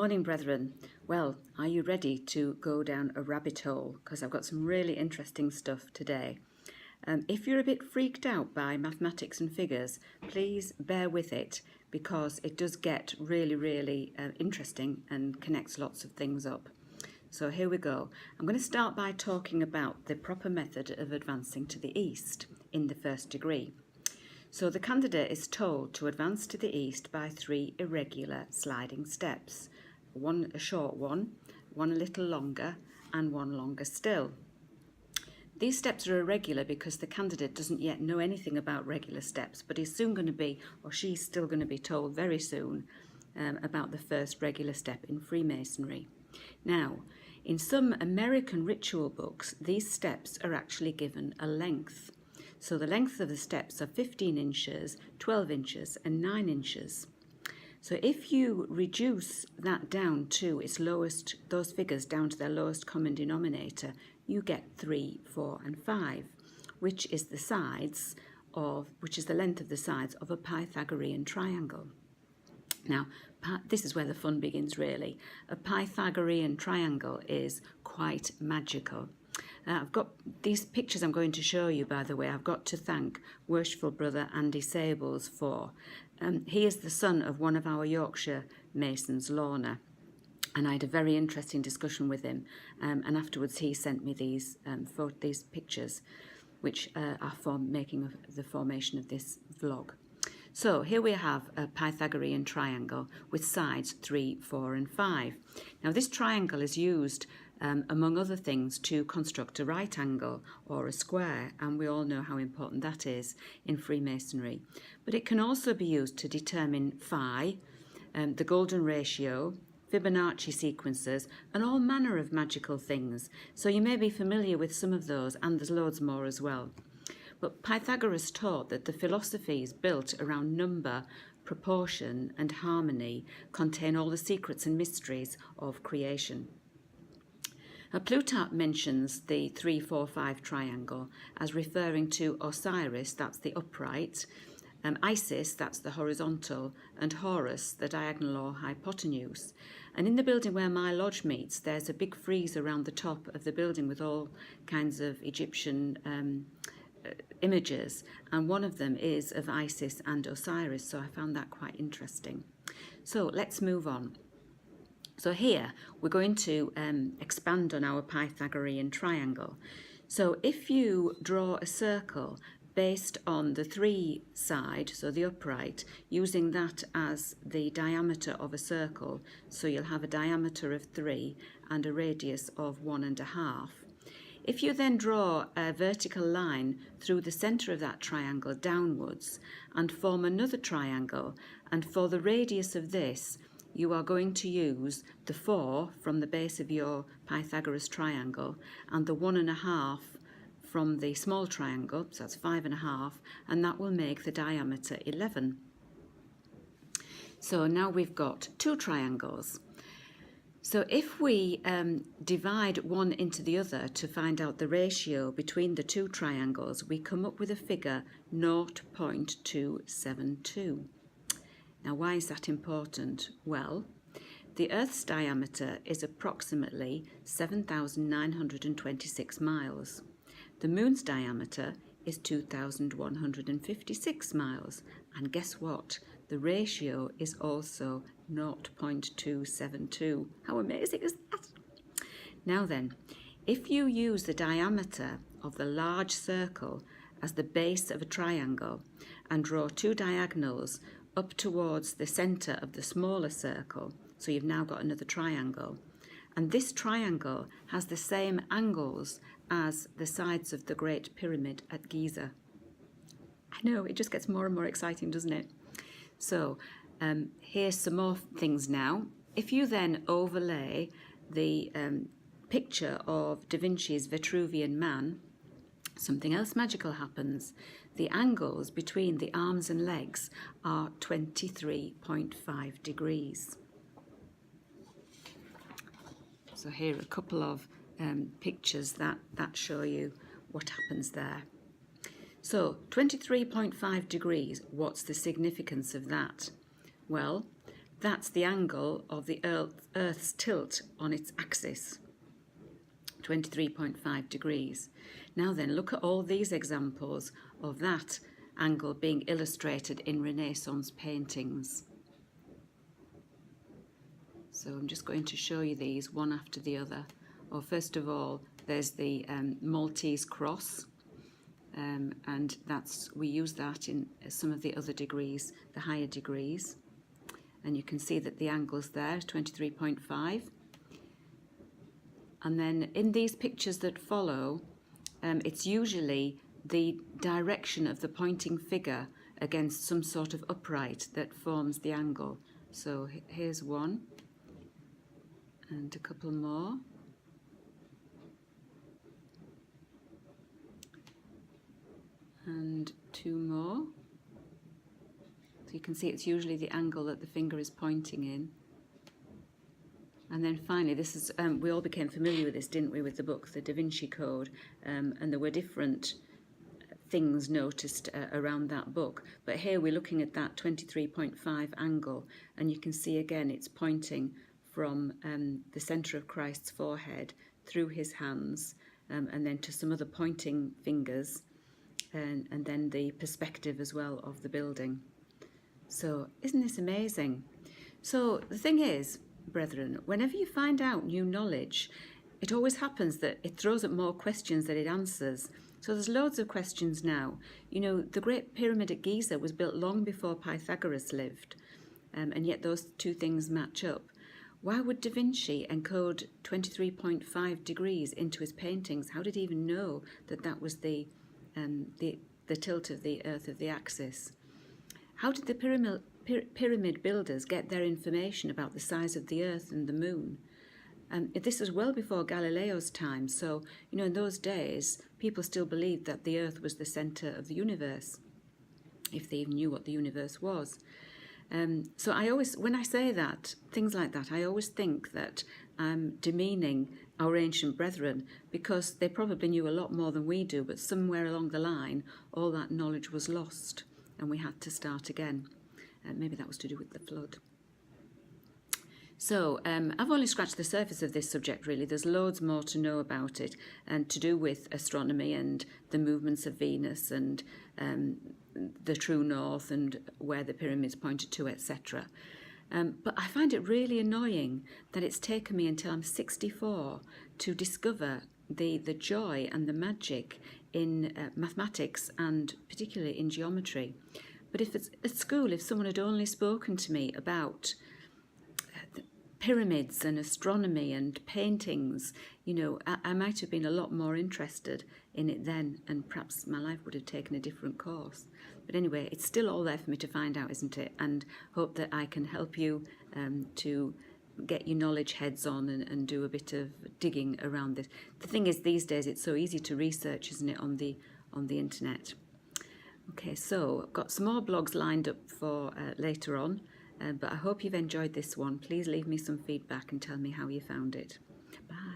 morning, brethren. Well, are you ready to go down a rabbit hole? Because I've got some really interesting stuff today. If you're a bit freaked out by mathematics and figures, please bear with it because it does get really interesting and connects lots of things up. So here we go. I'm going to start by talking about the proper method of advancing to the east in the first degree. So the candidate is told to advance to the east by 3 irregular sliding steps. One a short one a little longer, and one longer still. These steps are irregular because the candidate doesn't yet know anything about regular steps, but is soon going to be, or she's still going to be told very soon about the first regular step in Freemasonry. Now, in some American ritual books, these steps are actually given a length. So the length of the steps are 15 inches, 12 inches and 9 inches. So if you reduce that down to its lowest, those figures down to their lowest common denominator, you get 3, 4 and 5, which is the length of the sides of a Pythagorean triangle. Now, this is where the fun begins really. A Pythagorean triangle is quite magical. I've got these pictures I'm going to show you, by the way, I've got to thank worshipful brother Andy Sables for. He is the son of one of our Yorkshire Masons, Lorna, and I had a very interesting discussion with him, and afterwards he sent me these pictures, which are for making the formation of this vlog. So here we have a Pythagorean triangle with sides 3, 4 and 5. Now this triangle is used among other things to construct a right angle or a square, and we all know how important that is in Freemasonry. But it can also be used to determine phi, the golden ratio, Fibonacci sequences and all manner of magical things. So you may be familiar with some of those, and there's loads more as well. But Pythagoras taught that the philosophies built around number, proportion and harmony contain all the secrets and mysteries of creation. Plutarch mentions the 3, 4, 5 triangle as referring to Osiris, that's the upright, Isis, that's the horizontal, and Horus, the diagonal or hypotenuse. And in the building where my lodge meets, there's a big frieze around the top of the building with all kinds of Egyptian images, and one of them is of Isis and Osiris, so I found that quite interesting. So let's move on. So here we're going to expand on our Pythagorean triangle. So if you draw a circle based on the 3 side, so the upright, using that as the diameter of a circle, so you'll have a diameter of 3 and a radius of 1.5. If you then draw a vertical line through the centre of that triangle downwards and form another triangle, and for the radius of this you are going to use the 4 from the base of your Pythagoras triangle and the 1.5 from the small triangle, so that's 5.5, and that will make the diameter 11. So now we've got 2 triangles. So if we divide one into the other to find out the ratio between the 2 triangles, we come up with a figure 0.272. Now, why is that important? Well, the Earth's diameter is approximately 7,926 miles. The Moon's diameter is 2,156 miles. And guess what? The ratio is also 0.272. How amazing is that? Now then, if you use the diameter of the large circle as the base of a triangle and draw 2 diagonals up towards the centre of the smaller circle, so you've now got another triangle, and this triangle has the same angles as the sides of the Great Pyramid at Giza. I know, it just gets more and more exciting, doesn't it? So here's some more things now. If you then overlay the picture of Da Vinci's Vitruvian Man, something else magical happens. The angles between the arms and legs are 23.5 degrees. So here are a couple of pictures that show you what happens there. So 23.5 degrees, what's the significance of that? Well, that's the angle of the Earth's tilt on its axis, 23.5 degrees. Now then, look at all these examples of that angle being illustrated in Renaissance paintings. So I'm just going to show you these one after the other. Well, first of all, there's the Maltese cross, and we use that in some of the other degrees, the higher degrees. And you can see that the angle's there, 23.5. And then in these pictures that follow, it's usually the direction of the pointing figure against some sort of upright that forms the angle. So here's one, and a couple more. And two more. So you can see it's usually the angle that the finger is pointing in. And then finally, this is we all became familiar with this, didn't we, with the book, the Da Vinci Code, and there were different things noticed around that book. But here we're looking at that 23.5 angle, and you can see again it's pointing from the centre of Christ's forehead through his hands, and then to some other pointing fingers, and then the perspective as well of the building. So isn't this amazing? So the thing is, brethren, whenever you find out new knowledge, it always happens that it throws up more questions than it answers. So there's loads of questions now. You know, the Great Pyramid at Giza was built long before Pythagoras lived, and yet those two things match up. Why would Da Vinci encode 23.5 degrees into his paintings? How did he even know that that was the tilt of the Earth of the axis? How did the pyramid builders get their information about the size of the Earth and the Moon? This was well before Galileo's time, so, you know, in those days, people still believed that the Earth was the centre of the universe, if they even knew what the universe was. So I always, when I say that, things like that, I always think that I'm demeaning our ancient brethren, because they probably knew a lot more than we do, but somewhere along the line, all that knowledge was lost, and we had to start again. Maybe that was to do with the flood. So I've only scratched the surface of this subject, really. There's loads more to know about it, and to do with astronomy and the movements of Venus and the true north and where the pyramids pointed to, etc. But I find it really annoying that it's taken me until I'm 64 to discover the joy and the magic in mathematics, and particularly in geometry. But if it's at school, if someone had only spoken to me about pyramids and astronomy and paintings, you know, I might have been a lot more interested in it then, and perhaps my life would have taken a different course. But anyway, it's still all there for me to find out, isn't it? And hope that I can help you to get your knowledge heads on and do a bit of digging around this. The thing is, these days it's so easy to research, isn't it, on the internet. Okay, so I've got some more blogs lined up for later on, but I hope you've enjoyed this one. Please leave me some feedback and tell me how you found it. Bye.